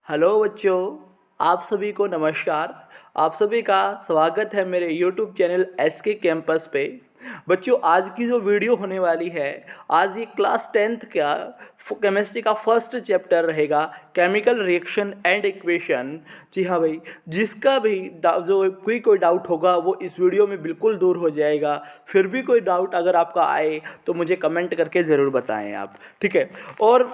Hello बच्चों, आप सभी को नमस्कार। आप सभी का स्वागत है मेरे यूट्यूब चैनल एसके कैंपस पे। बच्चों, आज की जो वीडियो होने वाली है, आज ये क्लास 10th का केमिस्ट्री का फर्स्ट चैप्टर रहेगा, केमिकल रिएक्शन एंड इक्वेशन। जी हाँ भाई, जिसका भी जो कोई डाउट होगा वो इस वीडियो में बिल्कुल दूर हो जाएगा। फिर भी कोई डाउट अगर आपका आए तो मुझे कमेंट करके ज़रूर बताएं आप, ठीक है। और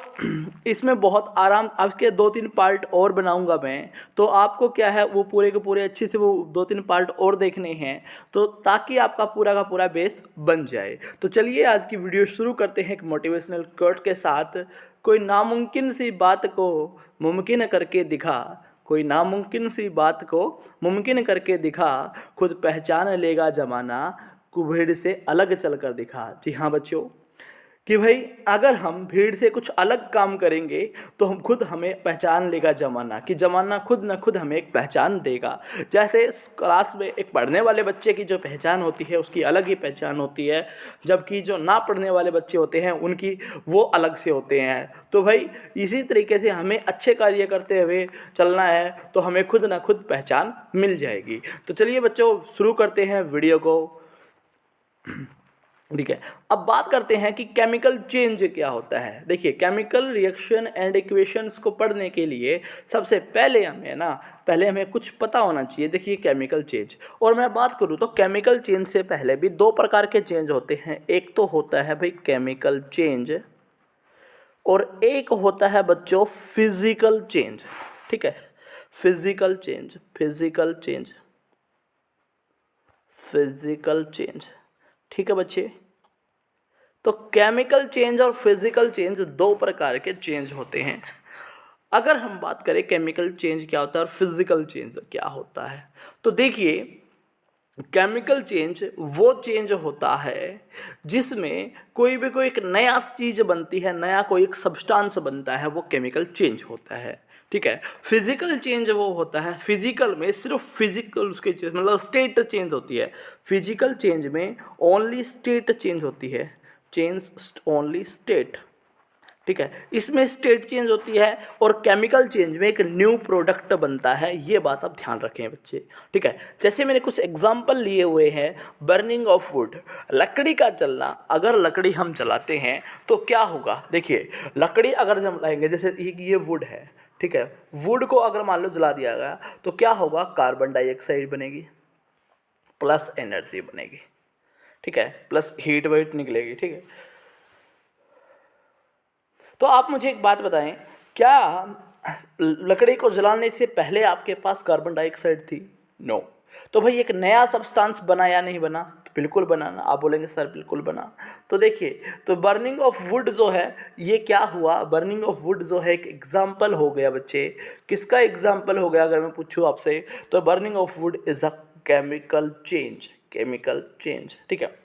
इसमें बहुत आराम, आपके 2-3 पार्ट और बनाऊंगा मैं, तो आपको क्या है वो पूरे के पूरे अच्छे से वो 2-3 पार्ट और देखने हैं, तो ताकि आपका पूरा का पूरा बेस बन जाए। तो चलिए आज की वीडियो शुरू करते हैं एक मोटिवेशनल कोट के साथ। कोई नामुमकिन सी बात को मुमकिन करके दिखा, कोई नामुमकिन सी बात को मुमकिन करके दिखा, खुद पहचान लेगा ज़माना, भीड़ से अलग चल कर दिखा। जी हाँ बच्चों, कि भाई अगर हम भीड़ से कुछ अलग काम करेंगे तो हम खुद हमें पहचान लेगा ज़माना, कि ज़माना खुद न खुद हमें एक पहचान देगा। जैसे क्लास में एक पढ़ने वाले बच्चे की जो पहचान होती है उसकी अलग ही पहचान होती है, जबकि जो ना पढ़ने वाले बच्चे होते हैं उनकी वो अलग से होते हैं। तो भाई इसी तरीके से हमें अच्छे कार्य करते हुए चलना है तो हमें खुद न खुद पहचान मिल जाएगी। तो चलिए बच्चों, शुरू करते हैं वीडियो को, ठीक है। अब बात करते हैं कि केमिकल चेंज क्या होता है। देखिए, केमिकल रिएक्शन एंड इक्वेशंस को पढ़ने के लिए सबसे पहले हमें कुछ पता होना चाहिए। देखिए, केमिकल चेंज, और मैं बात करूँ तो केमिकल चेंज से पहले भी दो प्रकार के चेंज होते हैं। एक तो होता है भाई केमिकल चेंज, और एक होता है बच्चों फिजिकल चेंज, ठीक है। Physical change, physical change, physical change, ठीक है बच्चे। तो केमिकल चेंज और फिजिकल चेंज दो प्रकार के चेंज होते हैं। अगर हम बात करें केमिकल चेंज क्या होता है और फिजिकल चेंज क्या होता है, तो देखिए, केमिकल चेंज वो चेंज होता है जिसमें कोई एक नया चीज़ बनती है, नया कोई एक सब्सटेंस बनता है, वो केमिकल चेंज होता है, ठीक है। फिजिकल चेंज वो होता है, फिजिकल में सिर्फ फिजिकल उसकी चीज़ मतलब स्टेट चेंज होती है। फिजिकल चेंज में ओनली स्टेट चेंज होती है, चेंज ओनली स्टेट, ठीक है। इसमें स्टेट चेंज होती है और केमिकल चेंज में एक न्यू प्रोडक्ट बनता है। ये बात आप ध्यान रखें बच्चे, ठीक है। जैसे मैंने कुछ एग्जांपल लिए हुए हैं, बर्निंग ऑफ वुड, लकड़ी का जलना। अगर लकड़ी हम जलाते हैं तो क्या होगा, देखिए, लकड़ी अगर जलाएंगे, जैसे ये वुड है, ठीक है, वुड को अगर मान लो जला दिया गया तो क्या होगा, कार्बन डाइऑक्साइड बनेगी प्लस एनर्जी बनेगी, ठीक है, प्लस हीट वेट निकलेगी, ठीक है। तो आप मुझे एक बात बताएं, क्या लकड़ी को जलाने से पहले आपके पास कार्बन डाइऑक्साइड थी? नो। तो भाई एक नया सब्सटेंस बना या नहीं बना? बिल्कुल बना ना। आप बोलेंगे सर बिल्कुल बना। तो देखिए, तो बर्निंग ऑफ वुड जो है, ये क्या हुआ, बर्निंग ऑफ वुड जो है एक एग्जाम्पल हो गया बच्चे। किसका एग्जाम्पल हो गया अगर मैं पूछूँ आपसे, तो burning of would is a chemical change, chemical change, ठीक है।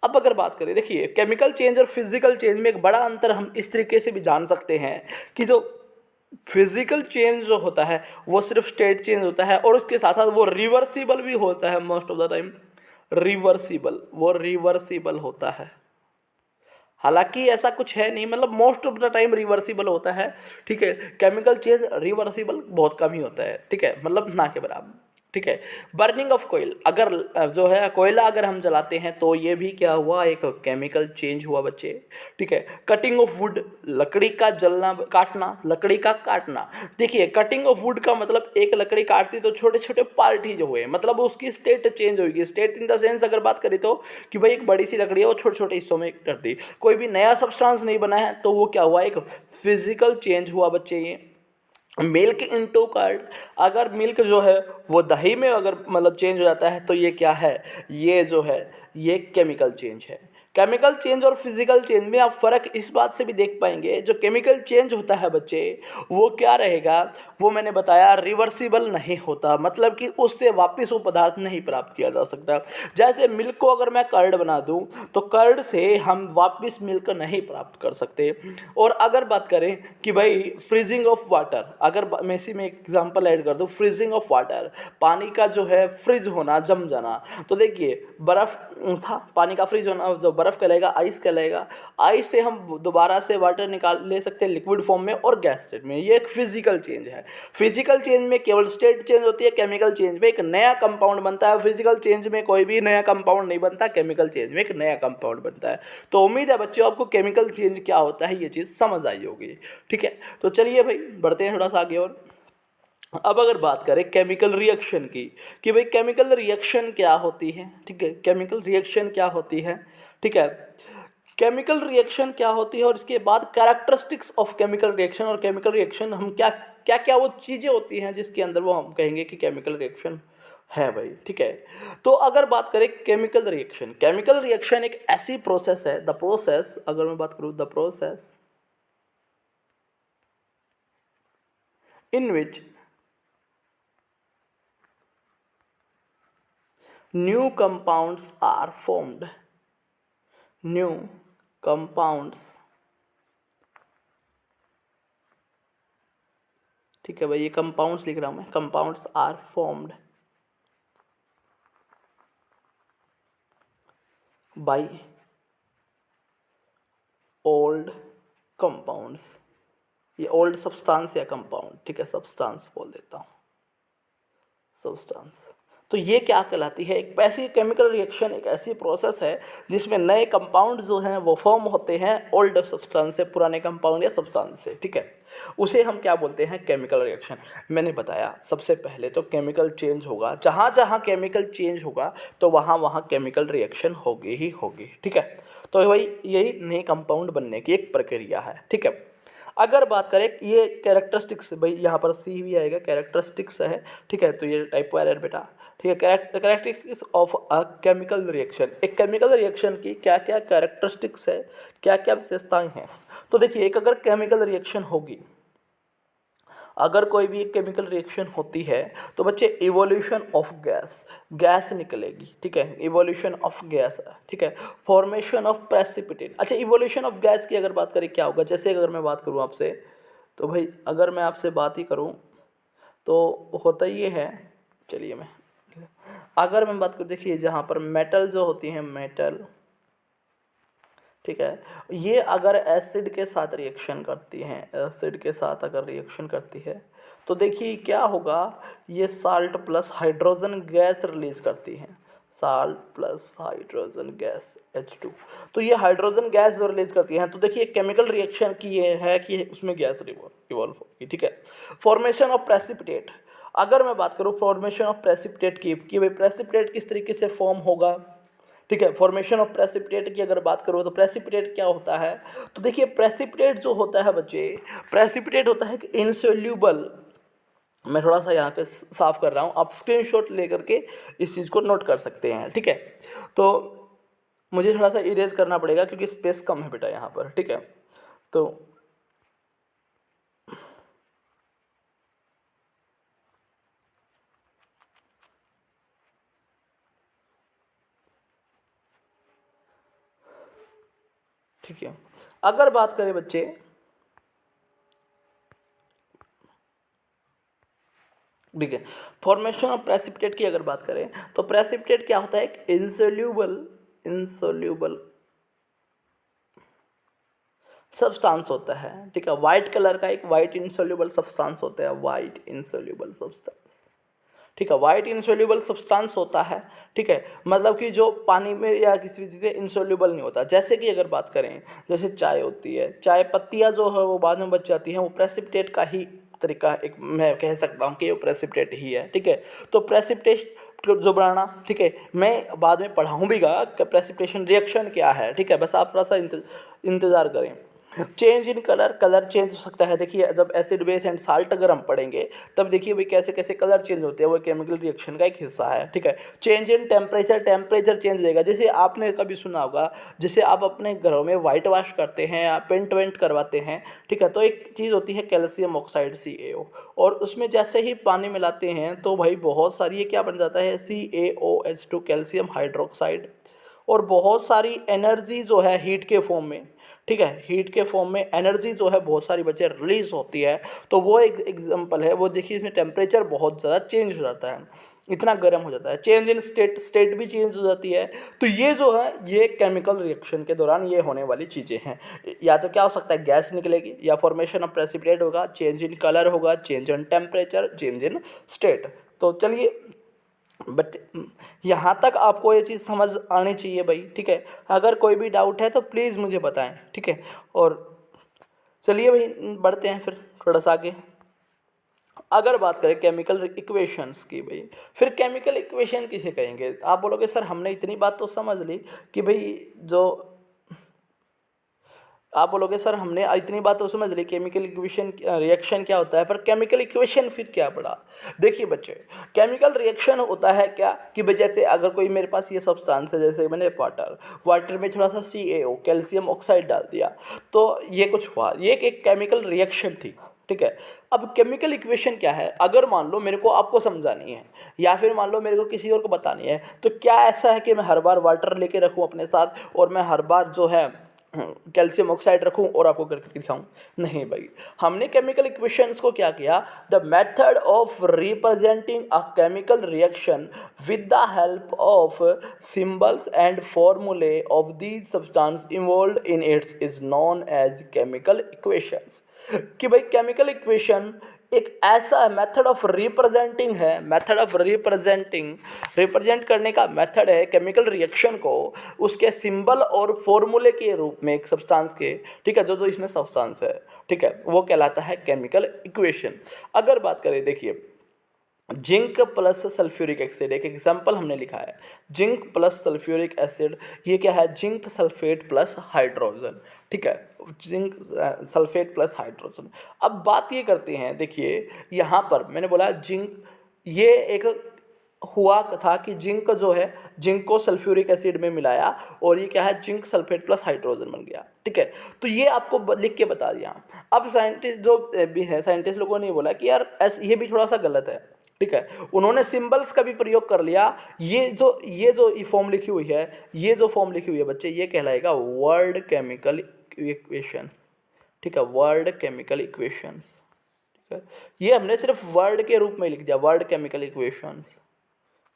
अब अगर बात करें, देखिए, केमिकल चेंज और फिजिकल चेंज में एक बड़ा अंतर हम इस तरीके से भी जान सकते हैं कि जो फिजिकल चेंज जो होता है वो सिर्फ स्टेट चेंज होता है, और उसके साथ साथ वो रिवर्सिबल भी होता है। Most of the time reversible, वो रिवर्सिबल होता है। हालांकि ऐसा कुछ है नहीं, मतलब most of the time reversible होता है, ठीक है। केमिकल चेंज रिवर्सिबल बहुत कम ही होता है, ठीक है, मतलब ना के बराबर, ठीक है। बर्निंग ऑफ कोयल, अगर जो है कोयला अगर हम जलाते हैं तो ये भी क्या हुआ, एक केमिकल चेंज हुआ बच्चे, ठीक है। कटिंग ऑफ वुड, लकड़ी का जलना, काटना, लकड़ी का काटना। देखिए, कटिंग ऑफ वुड का मतलब एक लकड़ी काटती तो छोटे छोटे पार्ट ही जो हुए, मतलब उसकी स्टेट चेंज होगी। स्टेट इन द सेंस अगर बात करें तो कि भाई एक बड़ी सी लकड़ी है वो छोटे छोटे हिस्सों में कर दी, कोई भी नया सब्सटेंस नहीं बना है, तो वो क्या हुआ, एक फिजिकल चेंज हुआ बच्चे। ये मिल्क इनटू कर्ड, अगर मिल्क जो है वो दही में अगर मतलब चेंज हो जाता है तो ये क्या है, ये जो है ये केमिकल चेंज है। केमिकल चेंज और फिजिकल चेंज में आप फर्क इस बात से भी देख पाएंगे, जो केमिकल चेंज होता है बच्चे वो क्या रहेगा, वो मैंने बताया रिवर्सिबल नहीं होता, मतलब कि उससे वापस वो पदार्थ नहीं प्राप्त किया जा सकता। जैसे मिल्क को अगर मैं कर्ड बना दूं तो कर्ड से हम वापस मिल्क नहीं प्राप्त कर सकते। और अगर बात करें कि भाई फ्रीजिंग ऑफ वाटर, अगर मैं इसी में एग्जांपल ऐड कर दूं, फ्रीजिंग ऑफ वाटर, पानी का जो है फ्रिज होना, जम जाना, तो देखिए बर्फ़ था, पानी का फ्रिज होना, जो बर्फ़ कहलाएगा आइस कहलाएगा। आइस से हम दोबारा से वाटर निकाल ले सकते हैं लिक्विड फॉर्म में और गैस स्टेट में, ये एक फिजिकल चेंज है। फिजिकल चेंज में केवल स्टेट चेंज होती है, केमिकल चेंज में एक नया कंपाउंड बनता है। फिजिकल चेंज में कोई भी नया कंपाउंड नहीं बनता, केमिकल चेंज में एक नया कंपाउंड बनता है। तो उम्मीद है बच्चों आपको केमिकल चेंज क्या होता है ये चीज़ समझ आई होगी। ठीक है, तो चलिए भाई बढ़ते हैं थोड़ा सा आगे। और अब अगर बात करें केमिकल रिएक्शन की, कि भाई केमिकल रिएक्शन क्या होती है। ठीक है, केमिकल रिएक्शन क्या होती है। ठीक है, केमिकल रिएक्शन क्या होती है और इसके बाद कैरेक्टरिस्टिक्स ऑफ केमिकल रिएक्शन, और केमिकल रिएक्शन हम क्या क्या क्या वो चीज़ें होती हैं जिसके अंदर वो हम कहेंगे कि केमिकल रिएक्शन है भाई। ठीक है, तो अगर बात करें केमिकल रिएक्शन, केमिकल रिएक्शन एक ऐसी प्रोसेस है, द प्रोसेस, अगर मैं बात करूँ the process in which new compounds are formed, new compounds। ठीक है भाई, ये कंपाउंड्स लिख रहा हूं मैं, compounds are formed by old compounds. ये ओल्ड सब्सटेंस या कंपाउंड, ठीक है, सब्सटेंस बोल देता हूँ, सब्सटेंस। तो ये क्या कहलाती है, एक ऐसी केमिकल रिएक्शन, एक ऐसी प्रोसेस है जिसमें नए कंपाउंड जो हैं वो फॉर्म होते हैं ओल्ड सब्सटेंस से, पुराने कंपाउंड या सब्सटेंस से। ठीक है, उसे हम क्या बोलते हैं, केमिकल रिएक्शन। मैंने बताया सबसे पहले तो केमिकल चेंज होगा, जहाँ जहाँ केमिकल चेंज होगा तो वहाँ वहाँ केमिकल रिएक्शन होगी ही होगी। ठीक है, तो भाई यही नए कंपाउंड बनने की एक प्रक्रिया है। ठीक है, अगर बात करें ये कैरेक्टरिस्टिक्स, भाई यहाँ पर सी भी आएगा, कैरेक्टरिस्टिक्स है। ठीक है, तो ये टाइप एरर बेटा। ठीक है, characteristics of a chemical reaction, एक केमिकल रिएक्शन की क्या क्या कैरेक्टरिस्टिक्स है, क्या क्या विशेषताएं हैं। तो देखिए, एक अगर केमिकल रिएक्शन होगी, अगर कोई भी एक केमिकल रिएक्शन होती है तो बच्चे इवोल्यूशन ऑफ गैस, गैस निकलेगी। ठीक है, इवोल्यूशन ऑफ गैस। ठीक है, फॉर्मेशन ऑफ प्रेसिपिटेट। अच्छा, इवोल्यूशन ऑफ गैस की अगर बात करें क्या होगा, जैसे अगर मैं बात करूं आपसे, तो भाई अगर मैं आपसे बात ही करूं तो होता ये है, चलिए मैं अगर मैं बात करूँ, देखिए जहाँ पर मेटल जो होती हैं, मेटल, ठीक है, ये अगर एसिड के साथ रिएक्शन करती हैं, एसिड के साथ अगर रिएक्शन करती है तो देखिए क्या होगा, ये salt plus hydrogen gas release करती हैं, salt plus hydrogen gas H2। तो ये हाइड्रोजन गैस जो रिलीज करती हैं, तो देखिए केमिकल रिएक्शन की ये है कि उसमें गैस इवॉल्व होगी। ठीक है, फॉर्मेशन ऑफ प्रेसिपिटेट, अगर मैं बात करूँ फॉर्मेशन ऑफ प्रेसिपिटेट की, कि भाई प्रेसिपिटेट किस तरीके से फॉर्म होगा। ठीक है, फॉर्मेशन ऑफ प्रेसिपिटेट की अगर बात करो तो प्रेसिपिटेट क्या होता है, तो देखिए प्रेसिपिटेट जो होता है बच्चे, प्रेसिपिटेट होता है कि इनसोल्यूबल, मैं थोड़ा सा यहाँ पे साफ कर रहा हूँ, आप स्क्रीनशॉट लेकर के इस चीज़ को नोट कर सकते हैं। ठीक है, तो मुझे थोड़ा सा इरेज करना पड़ेगा क्योंकि स्पेस कम है बेटा यहाँ पर। ठीक है, तो ठीक है, अगर बात करें बच्चे, ठीक है, फॉर्मेशन ऑफ प्रेसिपिटेट की अगर बात करें तो प्रेसिपिटेट क्या होता है, एक इंसोल्यूबल सब्सटेंस होता है। ठीक है, वाइट कलर का एक वाइट इंसोल्यूबल सब्सटेंस होता है, वाइट इंसोल्यूबल सब्सटेंस। ठीक है, वाइट इंसोल्यूबल सब्सटेंस होता है। ठीक है, मतलब कि जो पानी में या किसी भी चीज़ में इंसोल्यूबल नहीं होता। जैसे कि अगर बात करें, जैसे चाय होती है, चाय पत्तियाँ जो है वो बाद में बच जाती हैं, वो प्रेसिपिटेट का ही तरीका, एक मैं कह सकता हूँ कि वो प्रेसिपिटेट ही है। ठीक है, तो प्रेसिपिटेट जो बनाना, ठीक है, मैं बाद में पढ़ाऊँ भीगा कि प्रेसिपिटेशन रिएक्शन क्या है। ठीक है, बस आप थोड़ा सा इंतज़ार करें। Change in colour, colour change हो सकता है। देखिए जब एसिड बेस एंड साल्ट अगर हम पढ़ेंगे तब देखिए भाई कैसे कैसे कलर चेंज होते हैं, वो केमिकल रिएक्शन का एक हिस्सा है। ठीक है, change in temperature, temperature change होगा। जैसे आपने कभी सुना होगा, जैसे आप अपने घरों में वाइट वॉश करते हैं या पेंट वेंट करवाते हैं, ठीक है, तो एक चीज़ होती है कैल्शियम ऑक्साइड CaO, और उसमें जैसे ही पानी मिलाते हैं तो भाई बहुत सारी ये क्या बन जाता है, CaOH2, कैल्शियम हाइड्रोक्साइड, और बहुत सारी एनर्जी जो है हीट के फॉर्म में, ठीक है, हीट के फॉर्म में एनर्जी जो है बहुत सारी बच्चे रिलीज होती है। तो वो एक एग्जांपल है। वो देखिए इसमें टेम्परेचर बहुत ज़्यादा चेंज हो जाता है, इतना गर्म हो जाता है, चेंज इन स्टेट भी चेंज हो जाती है। तो ये जो है ये केमिकल रिएक्शन के दौरान ये होने वाली चीज़ें हैं। या तो क्या हो सकता है, गैस निकलेगी, या फॉर्मेशन ऑफ प्रेसिपिटेट होगा, चेंज इन कलर होगा, change in temperature, change in state. तो चलिए, बट यहाँ तक आपको ये चीज़ समझ आनी चाहिए भाई, ठीक है। अगर कोई भी डाउट है तो प्लीज़ मुझे बताएं, ठीक है। और चलिए भाई बढ़ते हैं फिर थोड़ा सा आगे। अगर बात करें केमिकल इक्वेशंस की भाई, फिर केमिकल इक्वेशन किसे कहेंगे? आप बोलोगे सर हमने इतनी बात तो समझ ली कि भाई जो आप बोलोगे सर हमने इतनी बात तो समझ ली केमिकल इक्वेशन रिएक्शन क्या होता है, पर केमिकल इक्वेशन फिर क्या पड़ा? देखिए बच्चे, केमिकल रिएक्शन होता है क्या कि भाई जैसे अगर कोई मेरे पास ये सब्सटेंस है, जैसे मैंने वाटर में थोड़ा सा CaO कैल्शियम ऑक्साइड डाल दिया, तो ये कुछ हुआ, ये एक केमिकल रिएक्शन थी, ठीक है। अब केमिकल इक्वेशन क्या है? अगर मान लो मेरे को आपको समझानी है, या फिर मान लो मेरे को किसी और को बतानी है, तो क्या ऐसा है कि मैं हर बार वाटर लेके रखूँ अपने साथ और मैं हर बार जो है कैल्शियम ऑक्साइड रखूं और आपको करके दिखाऊं? नहीं भाई, हमने केमिकल इक्वेशंस को क्या किया, the method of representing a chemical reaction with the help of symbols and formulae of these substance involved in its is known as chemical equations. कि भाई केमिकल इक्वेशन एक ऐसा मेथड ऑफ रिप्रेजेंटिंग है, method of represent करने का method है chemical reaction को उसके सिंबल और फॉर्मूले के रूप में एक सब्सटेंस के, ठीक है, जो जो इसमें सब्सटेंस है, ठीक है, वो कहलाता है केमिकल इक्वेशन। अगर बात करें, देखिए जिंक प्लस सल्फ्यूरिक एसिड, एक एग्जांपल हमने लिखा है, जिंक प्लस सल्फ्यूरिक एसिड, ये क्या है, जिंक सल्फेट प्लस हाइड्रोजन, ठीक है, जिंक सल्फेट प्लस हाइड्रोजन। अब बात ये करते हैं, देखिए यहाँ पर मैंने बोला जिंक, ये एक हुआ था कि जिंक जो है, जिंक को सल्फ्यूरिक एसिड में मिलाया और ये क्या है, जिंक सल्फेट प्लस हाइड्रोजन बन गया, ठीक है। तो ये आपको लिख के बता दिया। अब साइंटिस्ट जो भी है, साइंटिस्ट लोगों ने बोला कि यार ये भी थोड़ा सा गलत है, ठीक है, उन्होंने सिंबल्स का भी प्रयोग कर लिया। ये जो फॉर्म लिखी हुई है, ये जो फॉर्म लिखी हुई है बच्चे, ये कहलाएगा वर्ड केमिकल इक्वेशंस, ठीक है, वर्ड केमिकल इक्वेशंस, ठीक है। ये हमने सिर्फ वर्ड के रूप में लिख दिया, वर्ड केमिकल इक्वेशंस,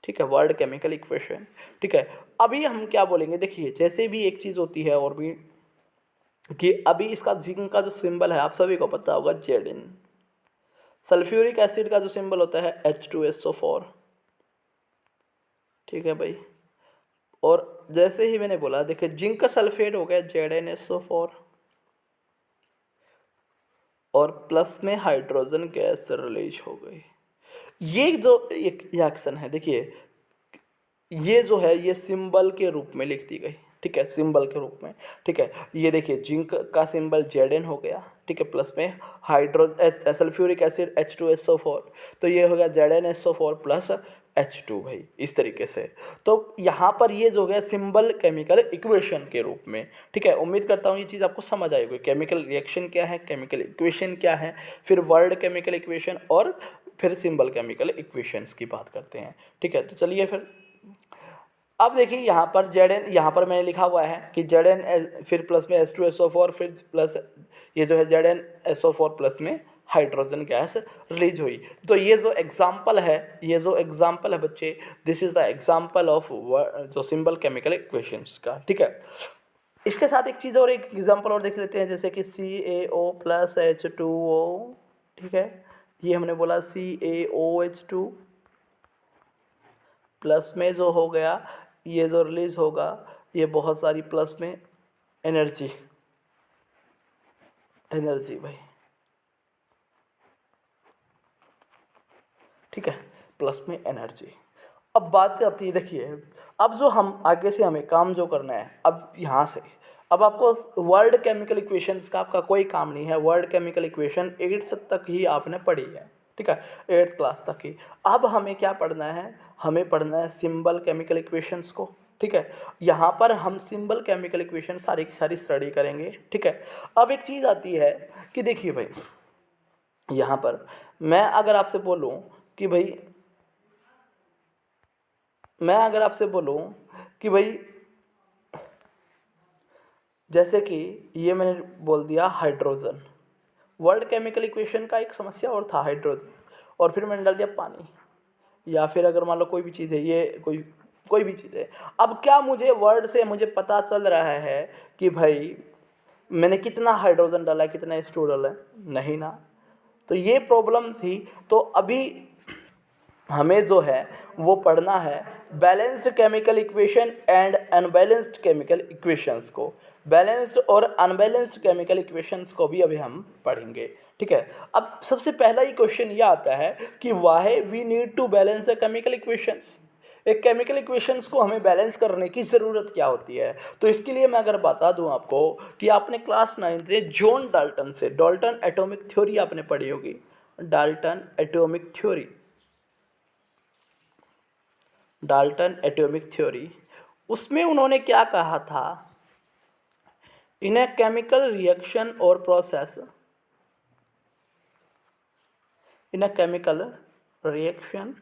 ठीक है, वर्ड केमिकल इक्वेशन, ठीक है। अभी हम क्या बोलेंगे, देखिए जैसे भी एक चीज़ होती है और भी, कि अभी इसका जिंक का जो सिंबल है आप सभी को पता होगा, Zn। सल्फ्यूरिक एसिड का जो सिंबल होता है H2SO4, ठीक है भाई। और जैसे ही मैंने बोला, देखिए जिंक का सल्फेट हो गया ZnSO4, और प्लस में हाइड्रोजन गैस रिलीज हो गई। ये जो एक रिएक्शन है, देखिए ये जो है ये सिंबल के रूप में लिख दी गई, ठीक है, सिंबल के रूप में, ठीक है। ये देखिए जिंक का सिंबल Zn हो गया, ठीक है, प्लस में सल्फ्यूरिक एसिड H2SO4, तो ये हो गया ZnSO4 प्लस H2 भाई, इस तरीके से। तो यहाँ पर ये जो है सिंबल केमिकल इक्वेशन के रूप में, ठीक है। उम्मीद करता हूँ ये चीज़ आपको समझ आएगी, केमिकल रिएक्शन क्या है, केमिकल इक्वेशन क्या है, फिर वर्ड केमिकल इक्वेशन, और फिर सिंबल केमिकल इक्वेशंस की बात करते हैं, ठीक है। तो चलिए फिर अब देखिए यहाँ पर Zn, यहाँ पर मैंने लिखा हुआ है कि Zn फिर प्लस में H2SO4, फिर प्लस ये जो है ZnSO4 प्लस में हाइड्रोजन गैस रिलीज हुई। तो ये जो एग्जाम्पल है, ये जो एग्जाम्पल है बच्चे, this is the example of जो सिंबल केमिकल इक्वेशंस का, ठीक है। इसके साथ एक चीज़ और, एक एग्जाम्पल और देख लेते हैं, जैसे कि CaO प्लस H2O, ठीक है, ये हमने बोला CaOH2 प्लस में जो हो गया, ये जो रिलीज होगा, ये बहुत सारी प्लस में एनर्जी भाई, ठीक है, प्लस में एनर्जी। अब बात आती है, देखिए अब जो हम आगे से हमें काम जो करना है, अब यहाँ से अब आपको वर्ल्ड केमिकल इक्वेशंस का आपका कोई काम नहीं है। वर्ल्ड केमिकल इक्वेशन 8th तक ही आपने पढ़ी है, ठीक है, 8th क्लास तक ही। अब हमें क्या पढ़ना है, हमें पढ़ना है सिंबल केमिकल इक्वेशंस को, ठीक है। यहाँ पर हम सिंबल केमिकल इक्वेशन सारी की सारी स्टडी करेंगे, ठीक है। अब एक चीज़ आती है कि देखिए भाई, यहाँ पर मैं अगर आपसे बोलूँ कि भाई, मैं अगर आपसे बोलूँ कि भाई जैसे कि ये मैंने बोल दिया हाइड्रोजन, वर्ड केमिकल इक्वेशन का एक समस्या और था हाइड्रोजन, और फिर मैंने डाल दिया पानी, या फिर अगर मान लो कोई भी चीज़ है, ये कोई कोई भी चीज़ है। अब क्या मुझे वर्ड से मुझे पता चल रहा है कि भाई मैंने कितना हाइड्रोजन डाला है, कितना H2 डाला है? नहीं ना। तो ये प्रॉब्लम थी। तो अभी हमें जो है वो पढ़ना है balanced chemical equation and unbalanced chemical equations को। बैलेंस्ड और अनबैलेंस्ड केमिकल इक्वेशंस को भी अभी हम पढ़ेंगे, ठीक है। अब सबसे पहला ही क्वेश्चन ये आता है कि why we need to balance the chemical equations. एक केमिकल इक्वेशंस को हमें बैलेंस करने की ज़रूरत क्या होती है? तो इसके लिए मैं अगर बता दूं आपको कि आपने क्लास 9th में जॉन डाल्टन से डाल्टन एटॉमिक थ्योरी आपने पढ़ी होगी, Dalton atomic theory, Dalton atomic theory, उसमें उन्होंने क्या कहा था, इन ए केमिकल रिएक्शन और process, in a chemical reaction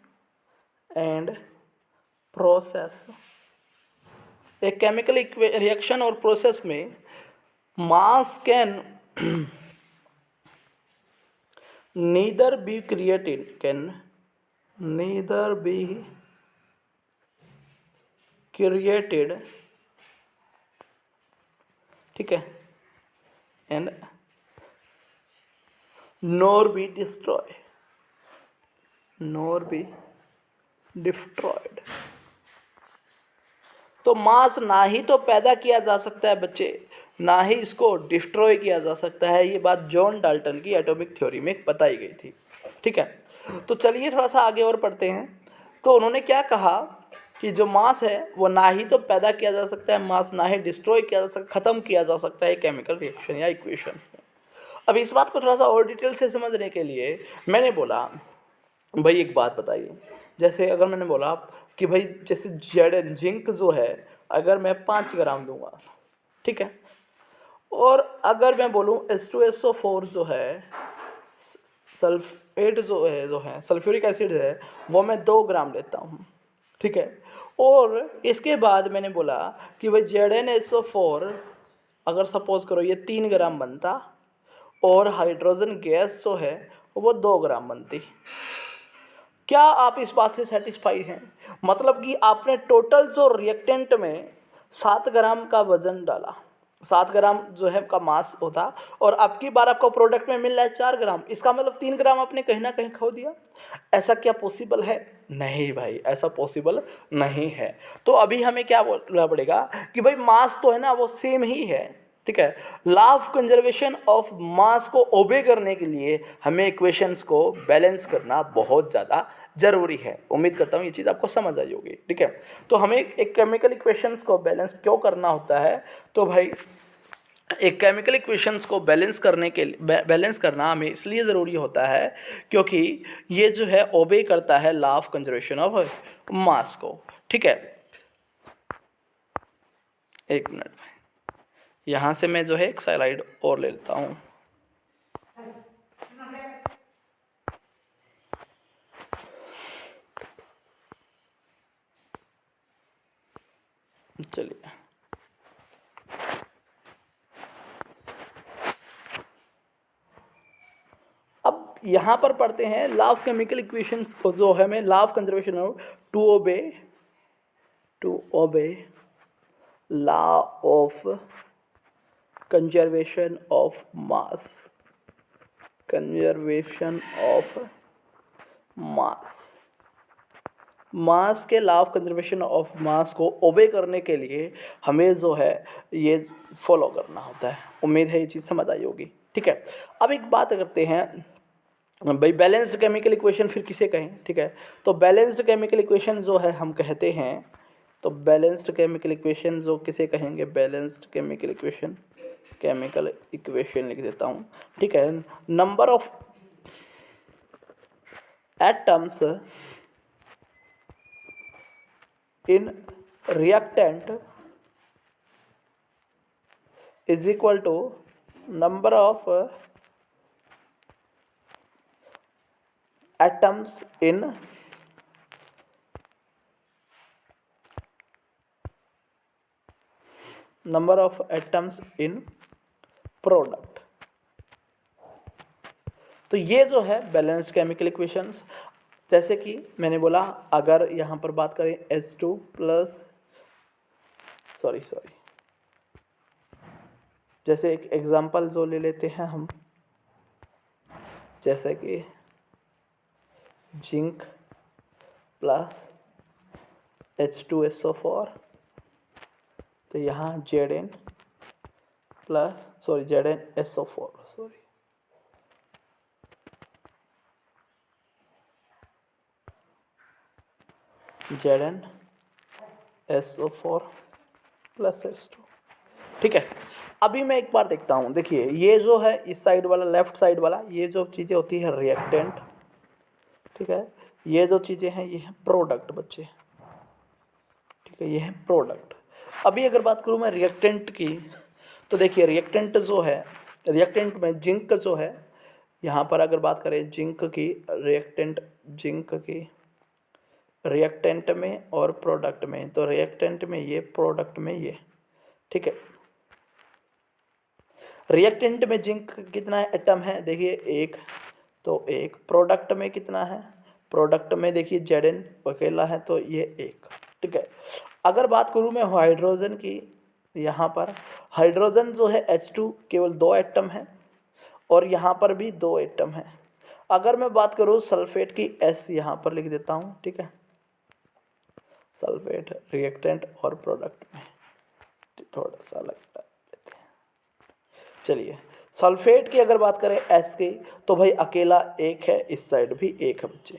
and process, एक केमिकल रिएक्शन और प्रोसेस में मास can neither be created, can neither be created, ठीक है, and NOR be destroy, NOR be destroyed. तो मास ना ही तो पैदा किया जा सकता है बच्चे, ना ही इसको डिस्ट्रॉय किया जा सकता है। ये बात जॉन डाल्टन की एटॉमिक थ्योरी में बताई गई थी, ठीक है। तो चलिए थोड़ा सा आगे और पढ़ते हैं। तो उन्होंने क्या कहा कि जो मास है वो ना ही तो पैदा किया जा सकता है, मास ना ही डिस्ट्रॉय किया जा सकता, ख़त्म किया जा सकता है केमिकल रिएक्शन या इक्वेशंस में। अब इस बात को थोड़ा सा और डिटेल से समझने के लिए मैंने बोला भाई एक बात बताइए, जैसे अगर मैंने बोला कि भाई जैसे जेड जिंक जो है अगर मैं 5 ग्राम दूंगा, ठीक है, और अगर मैं बोलूँ H2SO4 जो है सल्फेट जो है सल्फ्यूरिक एसिड है वो मैं 2 ग्राम लेता हूँ, ठीक है। और इसके बाद मैंने बोला कि भाई ZnSO4 अगर सपोज करो ये 3 ग्राम बनता और हाइड्रोजन गैस जो है वो 2 ग्राम बनती। क्या आप इस बात से सेटिस्फाइड हैं? मतलब कि आपने टोटल जो रिएक्टेंट में 7 ग्राम का वजन डाला, 7 ग्राम जो है का मास होता, और आपकी बार आपको प्रोडक्ट में मिल रहा है 4 ग्राम, इसका मतलब 3 ग्राम आपने कहीं ना कहीं खो दिया। ऐसा क्या पॉसिबल है? नहीं भाई, ऐसा पॉसिबल नहीं है। तो अभी हमें क्या बोलना पड़ेगा कि भाई मास तो है ना वो सेम ही है, ठीक है। Law of conservation of mass को ओबे करने के लिए हमें इक्वेशंस को बैलेंस करना बहुत ज़्यादा जरूरी है। उम्मीद करता हूँ ये चीज़ आपको समझ आई होगी, ठीक है। तो हमें एक केमिकल इक्वेशंस को बैलेंस क्यों करना होता है? तो भाई एक केमिकल इक्वेशंस को बैलेंस करने के बैलेंस करना हमें इसलिए ज़रूरी होता है क्योंकि ये जो है ओबे करता है law of conservation of mass को, ठीक है। एक मिनट, यहाँ से मैं जो है एक स्लाइड और ले लेता हूँ। चलिए अब यहाँ पर पढ़ते हैं लॉ ऑफ केमिकल इक्वेशंस को, जो है हमें law of conservation of to obey law of conservation of mass, conservation of mass, mass के law of conservation of mass को ओबे करने के लिए हमें जो है ये फॉलो करना होता है। उम्मीद है ये चीज़ समझ आई होगी, ठीक है। अब एक बात करते हैं भाई, बैलेंस्ड केमिकल इक्वेशन फिर किसे कहें, ठीक है। तो बैलेंस्ड केमिकल इक्वेशन जो है हम कहते हैं, तो बैलेंस्ड केमिकल इक्वेशन जो किसे कहेंगे, balanced chemical equation, chemical equation लिख देता हूँ, ठीक है। Number of atoms in reactant is equal to number of atoms in number of atoms in product. तो ये जो है बैलेंस्ड केमिकल इक्वेशंस, जैसे कि मैंने बोला अगर यहाँ पर बात करें H2 प्लस सॉरी जैसे एक एग्जांपल जो ले लेते हैं हम, जैसे कि जिंक प्लस H2SO4, तो यहाँ Zn plus ZnSO4 ZnSO4 plus H2। ठीक है, अभी मैं एक बार देखता हूँ। देखिए ये जो है इस साइड वाला, लेफ्ट साइड वाला, ये जो चीज़ें होती है रिएक्टेंट, ठीक है, ये जो चीज़ें हैं ये है प्रोडक्ट बच्चे, ठीक है, ये है प्रोडक्ट। अभी अगर बात करूँ मैं रिएक्टेंट की, तो देखिए रिएक्टेंट जो है, रिएक्टेंट में जिंक जो है, यहाँ पर अगर बात करें जिंक की, जिंक की रिएक्टेंट में और प्रोडक्ट में, तो रिएक्टेंट में ये, प्रोडक्ट में ये, ठीक है। रिएक्टेंट में जिंक कितना एटम है, देखिए एक, तो एक। प्रोडक्ट में कितना है, प्रोडक्ट में देखिए Zn अकेला है तो ये एक, ठीक है। अगर बात करूँ मैं हाइड्रोजन की, यहाँ पर हाइड्रोजन जो है H2 केवल 2 एटम है और यहाँ पर भी 2 एटम है। अगर मैं बात करूँ सल्फेट की, S यहाँ पर लिख देता हूँ, ठीक है, सल्फेट रिएक्टेंट और प्रोडक्ट में थोड़ा सा अलग लेते हैं। चलिए सल्फेट की अगर बात करें S की, तो भाई अकेला एक है, इस साइड भी एक है बच्चे।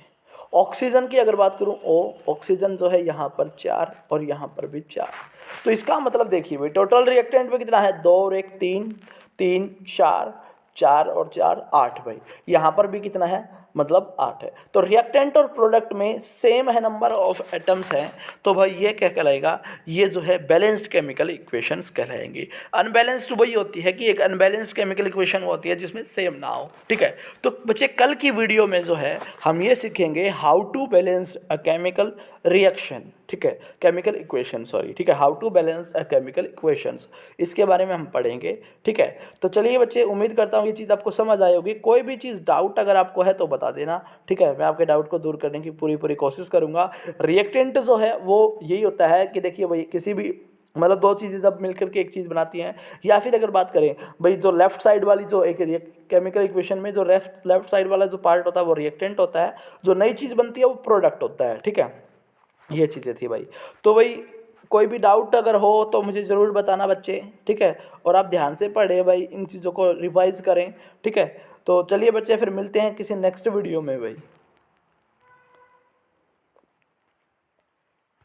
ऑक्सीजन की अगर बात करूं O, ऑक्सीजन जो है यहाँ पर 4 और यहाँ पर भी 4। तो इसका मतलब देखिए भाई टोटल रिएक्टेंट में कितना है, 2 और 1 3, 3 4, 4 और 4 8 भाई। यहाँ पर भी कितना है, मतलब 8 है। तो रिएक्टेंट और प्रोडक्ट में सेम है नंबर ऑफ एटम्स हैं, तो भाई ये क्या कहलाएगा, ये जो है बैलेंस्ड केमिकल इक्वेशंस कहलाएंगे। अनबैलेंस्ड वही होती है कि एक अनबैलेंस्ड केमिकल इक्वेशन होती है जिसमें सेम ना हो, ठीक है। तो बच्चे कल की वीडियो में जो है हम ये सीखेंगे how to balance a chemical reaction, ठीक है, केमिकल इक्वेशन सॉरी, ठीक है, how to balance a chemical equations, इसके बारे में हम पढ़ेंगे, ठीक है। तो चलिए बच्चे, उम्मीद करता हूँ ये चीज़ आपको समझ आई होगी। कोई भी चीज़ डाउट अगर आपको है तो बता देना, ठीक है, मैं आपके डाउट को दूर करने की पूरी कोशिश करूँगा। रिएक्टेंट जो है वो यही होता है कि देखिए भाई किसी भी मतलब 2 चीज़ें जब मिलकर के एक चीज़ बनाती हैं, या फिर अगर बात करें भाई जो लेफ्ट साइड वाली जो एक केमिकल इक्वेशन में जो लेफ्ट साइड वाला जो पार्ट होता है वो रिएक्टेंट होता है, जो नई चीज़ बनती है वो प्रोडक्ट होता है, ठीक है। ये चीज़ें थी भाई। तो भाई कोई भी डाउट अगर हो तो मुझे ज़रूर बताना बच्चे, ठीक है, और आप ध्यान से पढ़ें भाई, इन चीज़ों को रिवाइज करें, ठीक है। तो चलिए बच्चे फिर मिलते हैं किसी नेक्स्ट वीडियो में भाई।